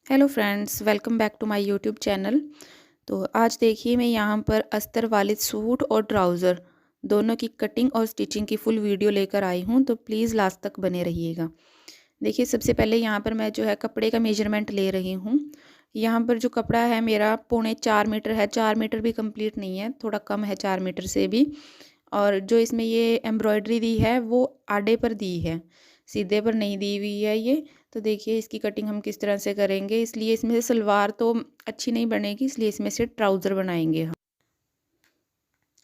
Hello friends, welcome back to my YouTube channel. तो आज देखिए मैं यहाँ पर अस्तर वाले सूट और ट्राउज़र दोनों की कटिंग और स्टिचिंग की फुल वीडियो लेकर आई हूँ, तो प्लीज़ लास्ट तक बने रहिएगा। देखिए सबसे पहले यहाँ पर मैं जो है कपड़े का मेजरमेंट ले रही हूँ। यहाँ पर जो कपड़ा है मेरा 4.25 मीटर है, 4 मीटर भी कंप्लीट नहीं है, थोड़ा कम है 4 मीटर से भी। और जो इसमें ये एम्ब्रॉयडरी दी है वो आड़े पर दी है, सीधे पर नहीं दी हुई है ये। तो देखिए इसकी कटिंग हम किस तरह से करेंगे, इसलिए इसमें से सलवार तो अच्छी नहीं बनेगी, इसलिए इसमें से ट्राउज़र बनाएंगे हम।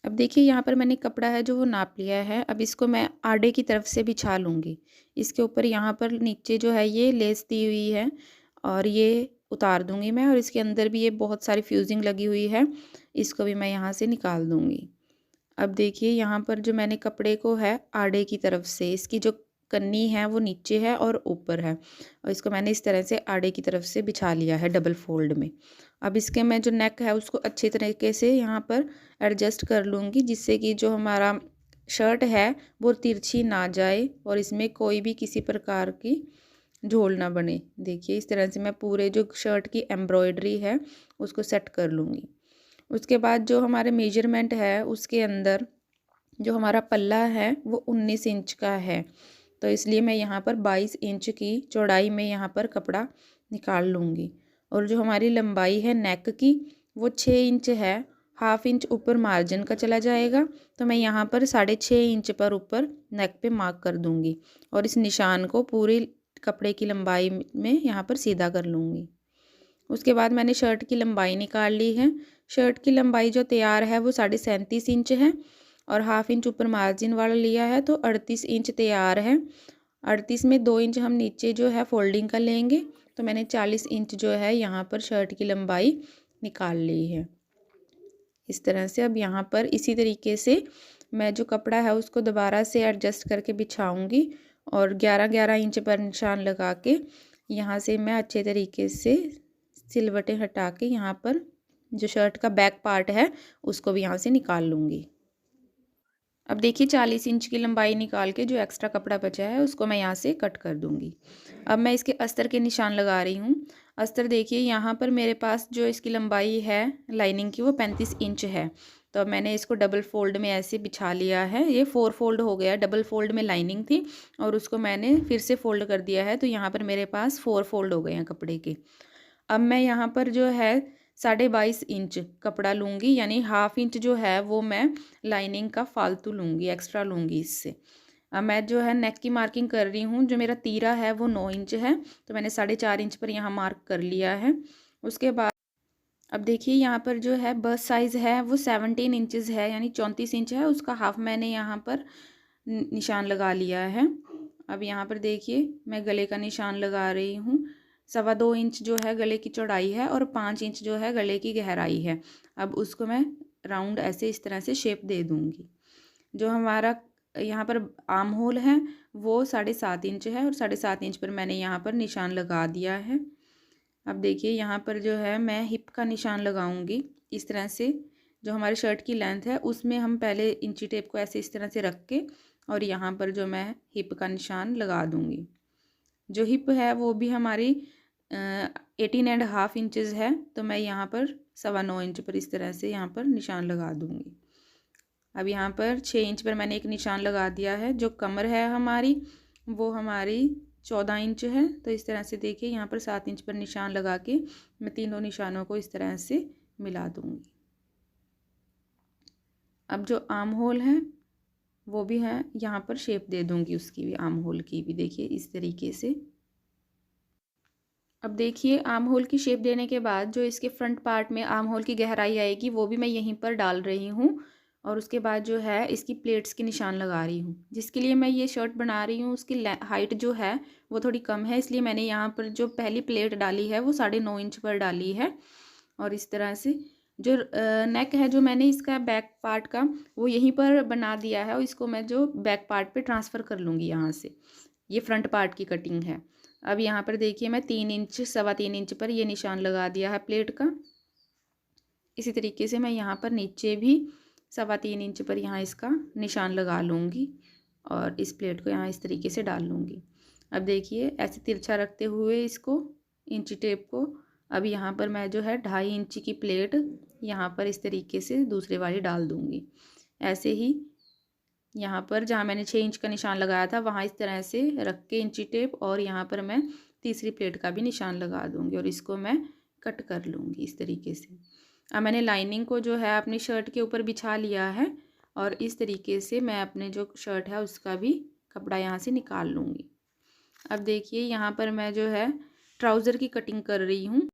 अब देखिए यहाँ पर मैंने कपड़ा है जो वो नाप लिया है। अब इसको मैं आड़े की तरफ से बिछा लूँगी। इसके ऊपर यहाँ पर नीचे जो है ये लेस दी हुई है और ये उतार दूँगी मैं, और इसके अंदर भी ये बहुत सारी फ्यूजिंग लगी हुई है, इसको भी मैं यहाँ से निकाल दूँगी। अब देखिए यहाँ पर जो मैंने कपड़े को है आड़े की तरफ से, इसकी जो कन्नी है वो नीचे है और ऊपर है, और इसको मैंने इस तरह से आड़े की तरफ से बिछा लिया है डबल फोल्ड में। अब इसके मैं जो नेक है उसको अच्छी तरीके से यहाँ पर एडजस्ट कर लूँगी, जिससे कि जो हमारा शर्ट है वो तिरछी ना जाए और इसमें कोई भी किसी प्रकार की झोल ना बने। देखिए इस तरह से मैं पूरे जो शर्ट की एम्ब्रॉयडरी है उसको सेट कर लूँगी। उसके बाद जो हमारे मेजरमेंट है उसके अंदर जो हमारा पल्ला है वो 19 इंच का है, तो इसलिए मैं यहाँ पर 22 इंच की चौड़ाई में यहाँ पर कपड़ा निकाल लूँगी। और जो हमारी लंबाई है नेक की वो 6 इंच है, हाफ इंच ऊपर मार्जिन का चला जाएगा, तो मैं यहाँ पर 6.5 इंच पर ऊपर नेक पे मार्क कर दूँगी और इस निशान को पूरी कपड़े की लंबाई में यहाँ पर सीधा कर लूँगी। उसके बाद मैंने शर्ट की लंबाई निकाल ली है। शर्ट की लंबाई जो तैयार है वो 37.5 इंच है और हाफ इंच ऊपर मार्जिन वाला लिया है, तो 38 इंच तैयार है। 38 में 2 इंच हम नीचे जो है फोल्डिंग का लेंगे, तो मैंने 40 इंच जो है यहाँ पर शर्ट की लंबाई निकाल ली है इस तरह से। अब यहाँ पर इसी तरीके से मैं जो कपड़ा है उसको दोबारा से एडजस्ट करके बिछाऊंगी और 11-11 इंच पर निशान लगा के यहाँ से मैं अच्छे तरीके से सिलवटें हटा के यहाँ पर जो शर्ट का बैक पार्ट है उसको भी यहाँ से निकाल लूँगी। अब देखिए 40 इंच की लंबाई निकाल के जो एक्स्ट्रा कपड़ा बचा है उसको मैं यहाँ से कट कर दूँगी। अब मैं इसके अस्तर के निशान लगा रही हूँ। अस्तर देखिए यहाँ पर मेरे पास जो इसकी लंबाई है लाइनिंग की वो 35 इंच है, तो मैंने इसको डबल फोल्ड में ऐसे बिछा लिया है। ये 4 फोल्ड हो गया, डबल फोल्ड में लाइनिंग थी और उसको मैंने फिर से फोल्ड कर दिया है, तो यहाँ पर मेरे पास 4 फोल्ड हो गए हैं कपड़े के। अब मैं यहाँ पर जो है 22.5 इंच कपड़ा लूँगी, यानी हाफ इंच जो है वो मैं लाइनिंग का फालतू लूँगी, एक्स्ट्रा लूँगी इससे। अब मैं जो है नेक की मार्किंग कर रही हूँ। जो मेरा तीरा है वो 9 इंच है, तो मैंने 4.5 इंच पर यहाँ मार्क कर लिया है। उसके बाद अब देखिए यहाँ पर जो है बस्ट साइज़ है वो 17 इंचज़ है, यानी 34 इंच है, उसका हाफ मैंने यहाँ पर निशान लगा लिया है। अब यहाँ पर देखिए मैं गले का निशान लगा रही हूँ। 2.25 इंच जो है गले की चौड़ाई है और 5 इंच जो है गले की गहराई है। अब उसको मैं राउंड ऐसे इस तरह से शेप दे दूँगी। जो हमारा यहाँ पर आर्म होल है वो 7.5 इंच है और 7.5 इंच पर मैंने यहाँ पर निशान लगा दिया है। अब देखिए यहाँ पर जो है मैं हिप का निशान लगाऊंगी इस तरह से। जो हमारी शर्ट की लेंथ है उसमें हम पहले इंची टेप को ऐसे इस तरह से रख के और यहाँ पर जो मैं हिप का निशान लगा दूंगी। जो हिप है वो भी हमारी 18.5 इंचज़ है, तो मैं यहाँ पर 9.25 इंच पर इस तरह से यहाँ पर निशान लगा दूंगी। अब यहाँ पर 6 इंच पर मैंने एक निशान लगा दिया है। जो कमर है हमारी वो हमारी 14 इंच है, तो इस तरह से देखिए यहाँ पर 7 इंच पर निशान लगा के मैं तीनों निशानों को इस तरह से मिला दूँगी। अब जो आर्म होल है वो भी है, यहाँ पर शेप दे दूँगी उसकी भी, आर्म होल की भी देखिए इस तरीके से। अब देखिए आर्म होल की शेप देने के बाद जो इसके फ्रंट पार्ट में आर्म होल की गहराई आएगी वो भी मैं यहीं पर डाल रही हूँ, और उसके बाद जो है इसकी प्लेट्स के निशान लगा रही हूँ। जिसके लिए मैं ये शर्ट बना रही हूँ उसकी हाइट जो है वो थोड़ी कम है, इसलिए मैंने यहाँ पर जो पहली प्लेट डाली है वो 9.5 इंच पर डाली है। और इस तरह से जो नेक है जो मैंने इसका बैक पार्ट का वो यहीं पर बना दिया है, और इसको मैं जो बैक पार्ट पे ट्रांसफ़र कर लूँगी यहाँ से। ये फ्रंट पार्ट की कटिंग है। अब यहाँ पर देखिए मैं 3 इंच 3.25 इंच पर ये निशान लगा दिया है प्लेट का। इसी तरीके से मैं यहाँ पर नीचे भी 3.25 इंच पर यहाँ इसका निशान लगा लूँगी और इस प्लेट को यहाँ इस तरीके से डाल लूँगी। अब देखिए ऐसे तिरछा रखते हुए इसको इंची टेप को अब यहाँ पर मैं जो है 2.5 इंची की प्लेट यहाँ पर इस तरीके से दूसरे वाली डाल दूँगी। ऐसे ही यहाँ पर जहाँ मैंने 6 इंच का निशान लगाया था वहाँ इस तरह से रख के इंची टेप और यहाँ पर मैं तीसरी प्लेट का भी निशान लगा दूँगी और इसको मैं कट कर लूँगी इस तरीके से। अब मैंने लाइनिंग को जो है अपनी शर्ट के ऊपर बिछा लिया है और इस तरीके से मैं अपने जो शर्ट है उसका भी कपड़ा यहाँ से निकाल लूँगी। अब देखिए यहाँ पर मैं जो है ट्राउज़र की कटिंग कर रही हूँ।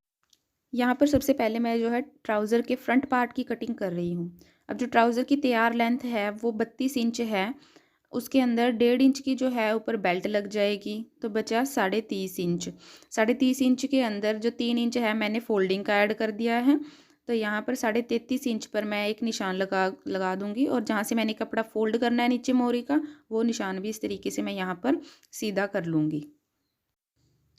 यहाँ पर सबसे पहले मैं जो है ट्राउज़र के फ्रंट पार्ट की कटिंग कर रही हूँ। अब जो ट्राउज़र की तैयार लेंथ है वो 32 इंच है, उसके अंदर 1.5 इंच की जो है ऊपर बेल्ट लग जाएगी, तो बचा 30.5 इंच। 30.5 इंच के अंदर जो 3 इंच है मैंने फोल्डिंग का ऐड कर दिया है, तो यहाँ पर 33.5 इंच पर मैं एक निशान लगा दूँगी और जहाँ से मैंने कपड़ा फोल्ड करना है नीचे मोरी का, वो निशान भी इस तरीके से मैं यहाँ पर सीधा कर लूँगी।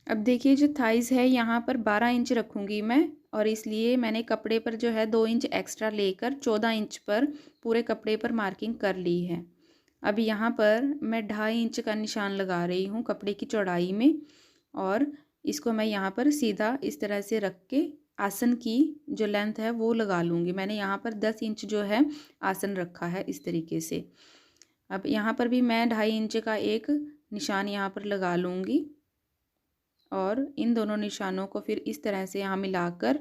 अब देखिए जो थाइज़ है यहाँ पर 12 इंच रखूँगी मैं और इसलिए मैंने कपड़े पर जो है 2 इंच एक्स्ट्रा लेकर 14 इंच पर पूरे कपड़े पर मार्किंग कर ली है। अब यहाँ पर मैं 2.5 इंच का निशान लगा रही हूँ कपड़े की चौड़ाई में और इसको मैं यहाँ पर सीधा इस तरह से रख के आसन की जो लेंथ है वो लगा लूँगी। मैंने यहाँ पर 10 इंच जो है आसन रखा है इस तरीके से। अब यहाँ पर भी मैं 2.5 इंच का एक निशान यहाँ पर लगा लूँगी और इन दोनों निशानों को फिर इस तरह से यहाँ मिलाकर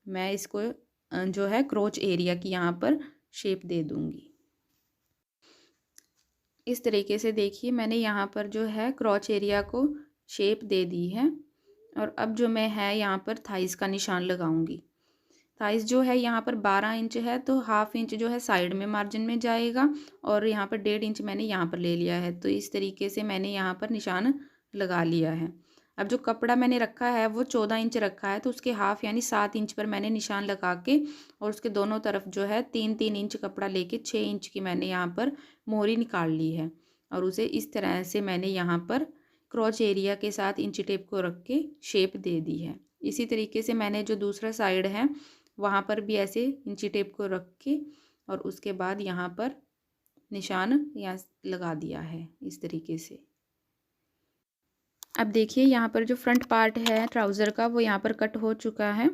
मैं इसको जो है क्रोच एरिया की यहाँ पर शेप दे दूँगी। इस तरीके से देखिए मैंने यहाँ पर जो है क्रोच एरिया को शेप दे दी है और अब जो मैं है यहाँ पर थाइस का निशान लगाऊंगी। थाइस जो है यहाँ पर 12 इंच है, तो हाफ इंच जो है साइड में मार्जिन में जाएगा और यहाँ पर 1.5 इंच मैंने यहाँ पर ले लिया है। तो इस तरीके से मैंने यहाँ पर निशान लगा लिया है। अब जो कपड़ा मैंने रखा है वो 14 इंच रखा है, तो उसके हाफ यानी 7 इंच पर मैंने निशान लगा के और उसके दोनों तरफ जो है 3-3 इंच कपड़ा लेके 6 इंच की मैंने यहाँ पर मोहरी निकाल ली है और उसे इस तरह से मैंने यहाँ पर क्रॉच एरिया के साथ इंची टेप को रख के शेप दे दी है। इसी तरीके से मैंने जो दूसरा साइड है वहाँ पर भी ऐसे इंची टेप को रख के और उसके बाद यहाँ पर निशान यहाँ लगा दिया है इस तरीके से। अब देखिए यहाँ पर जो फ्रंट पार्ट है ट्राउज़र का वो यहाँ पर कट हो चुका है।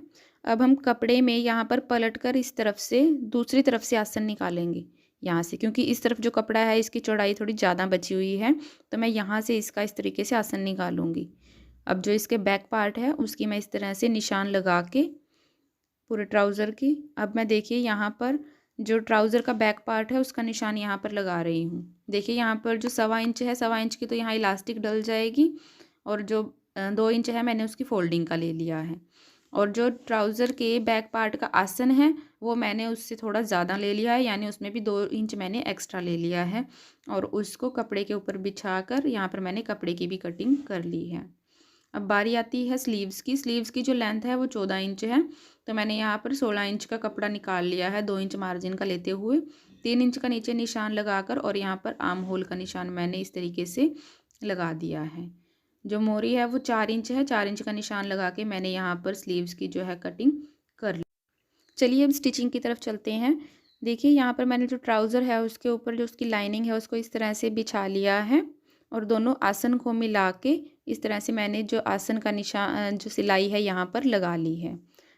अब हम कपड़े में यहाँ पर पलटकर इस तरफ से दूसरी तरफ से आसन निकालेंगे यहाँ से, क्योंकि इस तरफ जो कपड़ा है इसकी चौड़ाई थोड़ी ज़्यादा बची हुई है, तो मैं यहाँ से इसका इस तरीके से आसन निकालूंगी। अब जो इसके बैक पार्ट है उसकी मैं इस तरह से निशान लगा के पूरे ट्राउज़र की, अब मैं देखिए यहाँ पर जो ट्राउज़र का बैक पार्ट है उसका निशान यहाँ पर लगा रही हूँ। देखिए यहाँ पर जो 1.25 इंच है, 1.25 इंच की तो यहाँ इलास्टिक डल जाएगी और जो 2 इंच है मैंने उसकी फोल्डिंग का ले लिया है और जो ट्राउज़र के बैक पार्ट का आसन है वो मैंने उससे थोड़ा ज़्यादा ले लिया है, यानी उसमें भी 2 इंच मैंने एक्स्ट्रा ले लिया है और उसको कपड़े के ऊपर बिछा कर यहाँ पर मैंने कपड़े की भी कटिंग कर ली है। अब बारी आती है स्लीव्स की। स्लीव्स की जो लेंथ है वो 14 इंच है, तो मैंने यहाँ पर 16 इंच का कपड़ा निकाल लिया है 2 इंच मार्जिन का लेते हुए। 3 इंच का नीचे निशान लगाकर और यहाँ पर आर्म होल का निशान मैंने इस तरीके से लगा दिया है। जो मोरी है वो 4 इंच है, 4 इंच का निशान लगा के मैंने यहाँ पर स्लीव्स की जो है कटिंग कर ली। चलिए अब स्टिचिंग की तरफ चलते हैं। देखिए यहाँ पर मैंने जो ट्राउज़र है उसके ऊपर जो उसकी लाइनिंग है उसको इस तरह से बिछा लिया है और दोनों आसन को मिला के इस तरह से मैंने जो आसन का निशान जो सिलाई है यहाँ पर लगा ली है।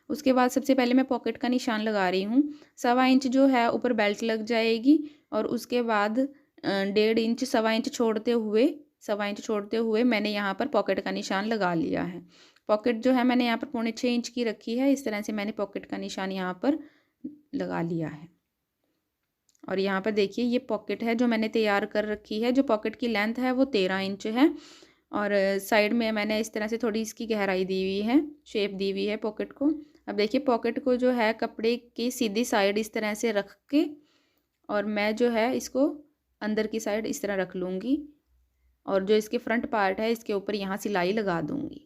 उसके बाद सबसे पहले मैं पॉकेट का निशान लगा रही हूँ। 1.25 इंच जो है ऊपर बेल्ट लग जाएगी और उसके बाद 1.5 इंच 1.25 इंच छोड़ते हुए 1.25 इंच छोड़ते हुए मैंने यहाँ पर पॉकेट का निशान लगा लिया है। पॉकेट जो है मैंने यहाँ पर 6.25 इंच की रखी है, इस तरह से मैंने पॉकेट का निशान यहाँ पर लगा लिया है। और यहाँ पर देखिए ये पॉकेट है जो मैंने तैयार कर रखी है। जो पॉकेट की लेंथ है वो 13 इंच है और साइड में मैंने इस तरह से थोड़ी इसकी गहराई दी हुई है, शेप दी हुई है पॉकेट को। अब देखिए पॉकेट को जो है कपड़े की सीधी साइड इस तरह से रख के और मैं जो है इसको अंदर की साइड इस तरह रख लूँगी और जो इसके फ्रंट पार्ट है इसके ऊपर यहाँ सिलाई लगा दूँगी।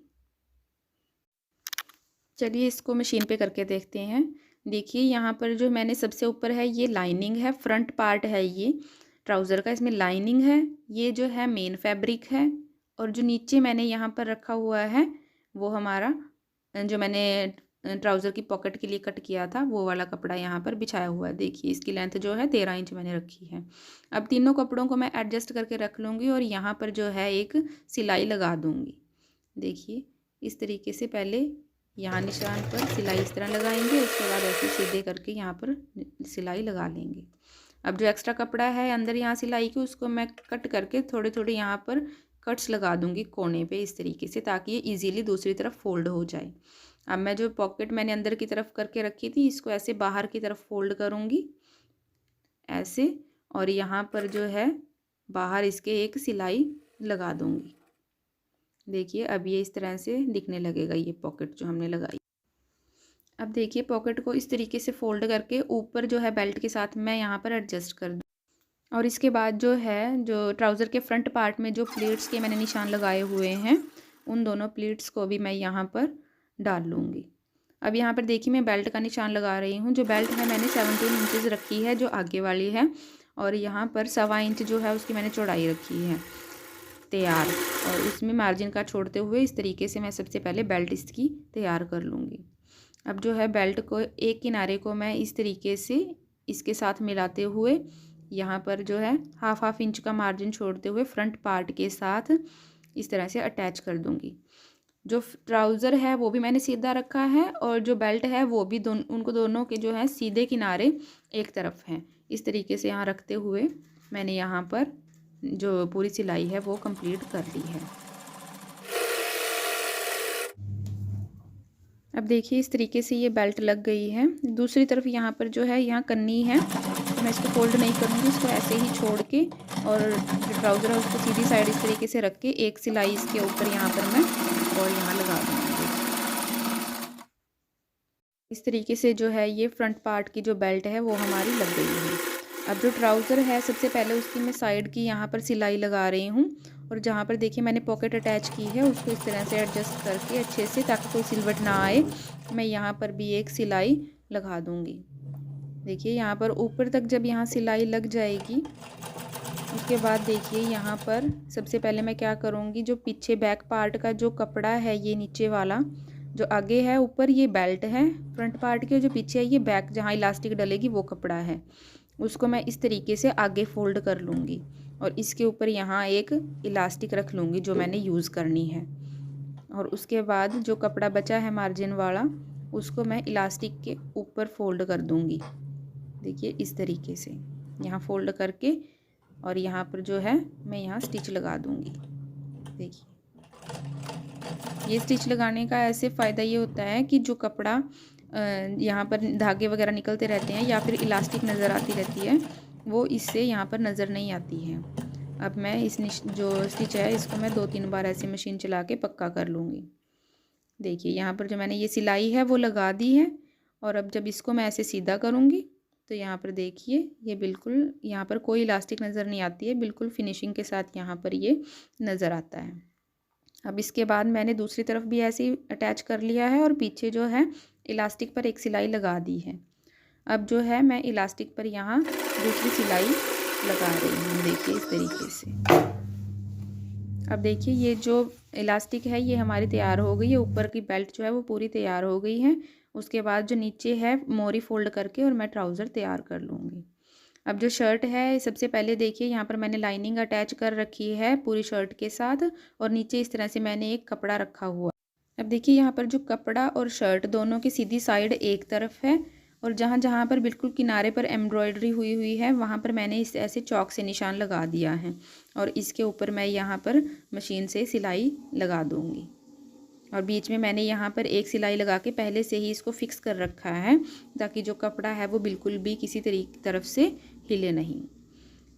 चलिए इसको मशीन पे करके देखते हैं। देखिए यहाँ पर जो मैंने सबसे ऊपर है ये लाइनिंग है, फ्रंट पार्ट है ये ट्राउज़र का, इसमें लाइनिंग है, ये जो है मेन फैब्रिक है और जो नीचे मैंने यहाँ पर रखा हुआ है वो हमारा जो मैंने ट्राउज़र की पॉकेट के लिए कट किया था वो वाला कपड़ा यहाँ पर बिछाया हुआ है। देखिए इसकी लेंथ जो है 13 इंच मैंने रखी है। अब तीनों कपड़ों को मैं एडजस्ट करके रख लूँगी और यहाँ पर जो है एक सिलाई लगा दूँगी। देखिए इस तरीके से पहले यहाँ निशान पर सिलाई इस तरह लगाएंगे, उसके बाद ऐसे सीधे करके यहाँ पर सिलाई लगा लेंगे। अब जो एक्स्ट्रा कपड़ा है अंदर यहाँ सिलाई की, उसको मैं कट करके थोड़े थोड़े यहाँ पर कट्स लगा दूंगी कोने पे इस तरीके से, ताकि ये इजीली दूसरी तरफ फोल्ड हो जाए। अब मैं जो पॉकेट मैंने अंदर की तरफ करके रखी थी, इसको ऐसे बाहर की तरफ फोल्ड करूँगी ऐसे, और यहाँ पर जो है बाहर इसके एक सिलाई लगा दूँगी। देखिए अब ये इस तरह से दिखने लगेगा ये पॉकेट जो हमने लगाई। अब देखिए पॉकेट को इस तरीके से फोल्ड करके ऊपर जो है बेल्ट के साथ मैं यहाँ पर एडजस्ट कर दूँ, और इसके बाद जो है जो ट्राउज़र के फ्रंट पार्ट में जो प्लीट्स के मैंने निशान लगाए हुए हैं, उन दोनों प्लीट्स को भी मैं यहाँ पर डाल लूँगी। अब यहाँ पर देखिए मैं बेल्ट का निशान लगा रही हूँ। जो बेल्ट है मैंने 17 इंचज़ रखी है जो आगे वाली है, और यहाँ पर 1.25 इंच जो है उसकी मैंने चौड़ाई रखी है तैयार, और इसमें मार्जिन का छोड़ते हुए इस तरीके से मैं सबसे पहले बेल्ट इसकी तैयार कर लूँगी। अब जो है बेल्ट को एक किनारे को मैं इस तरीके से इसके साथ मिलाते हुए यहाँ पर जो है हाफ इंच का मार्जिन छोड़ते हुए फ्रंट पार्ट के साथ इस तरह से अटैच कर दूँगी। जो ट्राउज़र है वो भी मैंने सीधा रखा है, और जो बेल्ट है वो भी उनको दोनों के जो है सीधे किनारे एक तरफ हैं। इस तरीके से यहाँ रखते हुए मैंने यहाँ पर जो पूरी सिलाई है वो कंप्लीट कर ली है। अब देखिए इस तरीके से ये बेल्ट लग गई है। दूसरी तरफ यहाँ पर जो है यहाँ कन्नी है, तो मैं इसको फोल्ड नहीं करूँगी, इसको ऐसे ही छोड़ के और जो ट्राउज़र है उसको सीधी साइड इस तरीके से रख के एक सिलाई इसके ऊपर यहाँ पर मैं और यहाँ लगा दूँगी। इस तरीके से जो है ये फ्रंट पार्ट की जो बेल्ट है वो हमारी लग गई है। अब जो ट्राउज़र है सबसे पहले उसकी मैं साइड की यहाँ पर सिलाई लगा रही हूँ, और जहाँ पर देखिए मैंने पॉकेट अटैच की है उसको इस तरह से एडजस्ट करके अच्छे से, ताकि कोई सिलवट ना आए, मैं यहाँ पर भी एक सिलाई लगा दूँगी। देखिए यहाँ पर ऊपर तक जब यहाँ सिलाई लग जाएगी, उसके बाद देखिए यहाँ पर सबसे पहले मैं क्या करूँगी, जो पीछे बैक पार्ट का जो कपड़ा है ये नीचे वाला, जो आगे है ऊपर ये बेल्ट है फ्रंट पार्ट के, जो पीछे है ये बैक जहाँ इलास्टिक डलेगी वो कपड़ा है, उसको मैं इस तरीके से आगे फोल्ड कर लूँगी और इसके ऊपर यहाँ एक इलास्टिक रख लूँगी जो मैंने यूज़ करनी है। और उसके बाद जो कपड़ा बचा है मार्जिन वाला, उसको मैं इलास्टिक के ऊपर फोल्ड कर दूँगी। देखिए इस तरीके से यहाँ फोल्ड करके, और यहाँ पर जो है मैं यहाँ स्टिच लगा दूँगी। देखिए ये स्टिच लगाने का ऐसे फ़ायदा ये होता है कि जो कपड़ा यहाँ पर धागे वगैरह निकलते रहते हैं या फिर इलास्टिक नज़र आती रहती है, वो इससे यहाँ पर नज़र नहीं आती है। अब मैं इस जो स्टिच है इसको मैं 2-3 बार ऐसे मशीन चला के पक्का कर लूँगी। देखिए यहाँ पर जो मैंने ये सिलाई है वो लगा दी है, और अब जब इसको मैं ऐसे सीधा करूँगी तो यहाँ पर देखिए ये बिल्कुल यहाँ पर कोई इलास्टिक नज़र नहीं आती है, बिल्कुल फिनिशिंग के साथ यहाँ पर ये नज़र आता है। अब इसके बाद मैंने दूसरी तरफ भी ऐसे ही अटैच कर लिया है और पीछे जो है इलास्टिक पर एक सिलाई लगा दी है। अब जो है मैं इलास्टिक पर यहाँ दूसरी सिलाई लगा रही हूँ, देखिए इस तरीके से। अब देखिए ये जो इलास्टिक है ये हमारी तैयार हो गई है, ऊपर की बेल्ट जो है वो पूरी तैयार हो गई है। उसके बाद जो नीचे है मोरी फोल्ड करके और मैं ट्राउज़र तैयार कर लूँगी। अब जो शर्ट है सबसे पहले देखिए यहाँ पर मैंने लाइनिंग अटैच कर रखी है पूरी शर्ट के साथ, और नीचे इस तरह से मैंने एक कपड़ा रखा हुआ। अब देखिए यहाँ पर जो कपड़ा और शर्ट दोनों की सीधी साइड एक तरफ है, और जहाँ जहाँ पर बिल्कुल किनारे पर एम्ब्रॉयडरी हुई हुई है वहाँ पर मैंने इस ऐसे चौक से निशान लगा दिया है, और इसके ऊपर मैं यहाँ पर मशीन से सिलाई लगा दूँगी। और बीच में मैंने यहाँ पर एक सिलाई लगा के पहले से ही इसको फिक्स कर रखा है, ताकि जो कपड़ा है वो बिल्कुल भी किसी तरफ से हिले नहीं।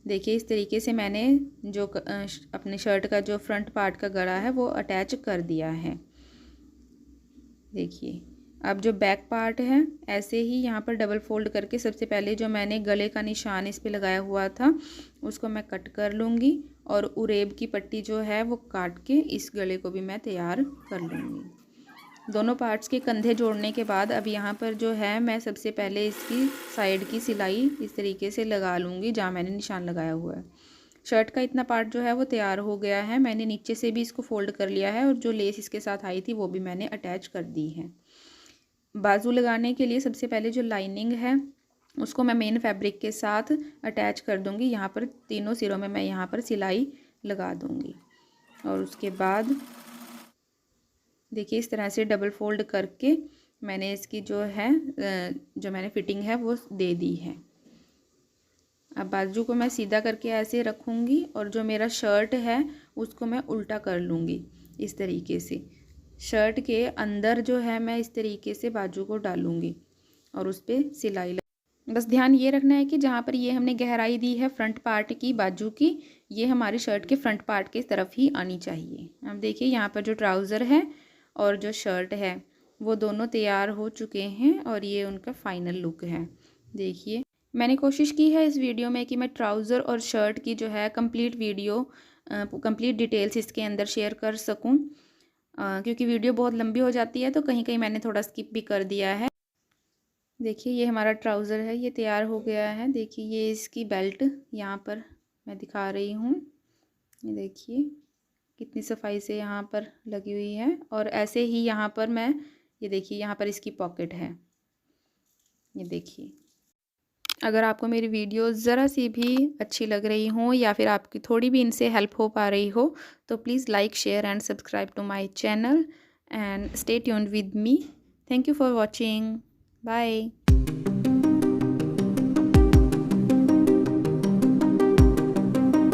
देखिए इस तरीके से मैंने जो अपने शर्ट का जो फ्रंट पार्ट का गला है वो अटैच कर दिया है। देखिए अब जो बैक पार्ट है ऐसे ही यहाँ पर डबल फोल्ड करके सबसे पहले जो मैंने गले का निशान इस पे लगाया हुआ था उसको मैं कट कर लूँगी, और उरेब की पट्टी जो है वो काट के इस गले को भी मैं तैयार कर लूँगी। दोनों पार्ट्स के कंधे जोड़ने के बाद अब यहाँ पर जो है मैं सबसे पहले इसकी साइड की सिलाई इस तरीके से लगा लूँगी जहाँ मैंने निशान लगाया हुआ है। शर्ट का इतना पार्ट जो है वो तैयार हो गया है, मैंने नीचे से भी इसको फोल्ड कर लिया है, और जो लेस इसके साथ आई थी वो भी मैंने अटैच कर दी है। बाजू लगाने के लिए सबसे पहले जो लाइनिंग है उसको मैं मेन फैब्रिक के साथ अटैच कर दूंगी। यहाँ पर तीनों सिरों में मैं यहाँ पर सिलाई लगा दूंगी, और उसके बाद देखिए इस तरह से डबल फोल्ड करके मैंने इसकी जो है जो मैंने फिटिंग है वो दे दी है। अब बाजू को मैं सीधा करके ऐसे रखूँगी और जो मेरा शर्ट है उसको मैं उल्टा कर लूँगी इस तरीके से। शर्ट के अंदर जो है मैं इस तरीके से बाजू को डालूँगी और उस पर सिलाई बस ध्यान ये रखना है कि जहाँ पर ये हमने गहराई दी है फ्रंट पार्ट की बाजू की, ये हमारी शर्ट के फ्रंट पार्ट की तरफ ही आनी चाहिए। अब देखिए यहाँ पर जो ट्राउज़र है और जो शर्ट है वो दोनों तैयार हो चुके हैं और ये उनका फाइनल लुक है। देखिए मैंने कोशिश की है इस वीडियो में कि मैं ट्राउज़र और शर्ट की जो है कंप्लीट डिटेल्स इसके अंदर शेयर कर सकूँ, क्योंकि वीडियो बहुत लंबी हो जाती है तो कहीं कहीं मैंने थोड़ा स्किप भी कर दिया है। देखिए ये हमारा ट्राउज़र है, ये तैयार हो गया है। देखिए ये इसकी बेल्ट यहाँ पर मैं दिखा रही हूँ, ये देखिए कितनी सफाई से यहाँ पर लगी हुई है। और ऐसे ही यहाँ पर मैं ये देखिए यहाँ पर इसकी पॉकेट है, ये देखिए। अगर आपको मेरी वीडियो ज़रा सी भी अच्छी लग रही हो या फिर आपकी थोड़ी भी इनसे हेल्प हो पा रही हो तो please like share and subscribe to my channel and stay tuned with me. Thank you for watching. Bye.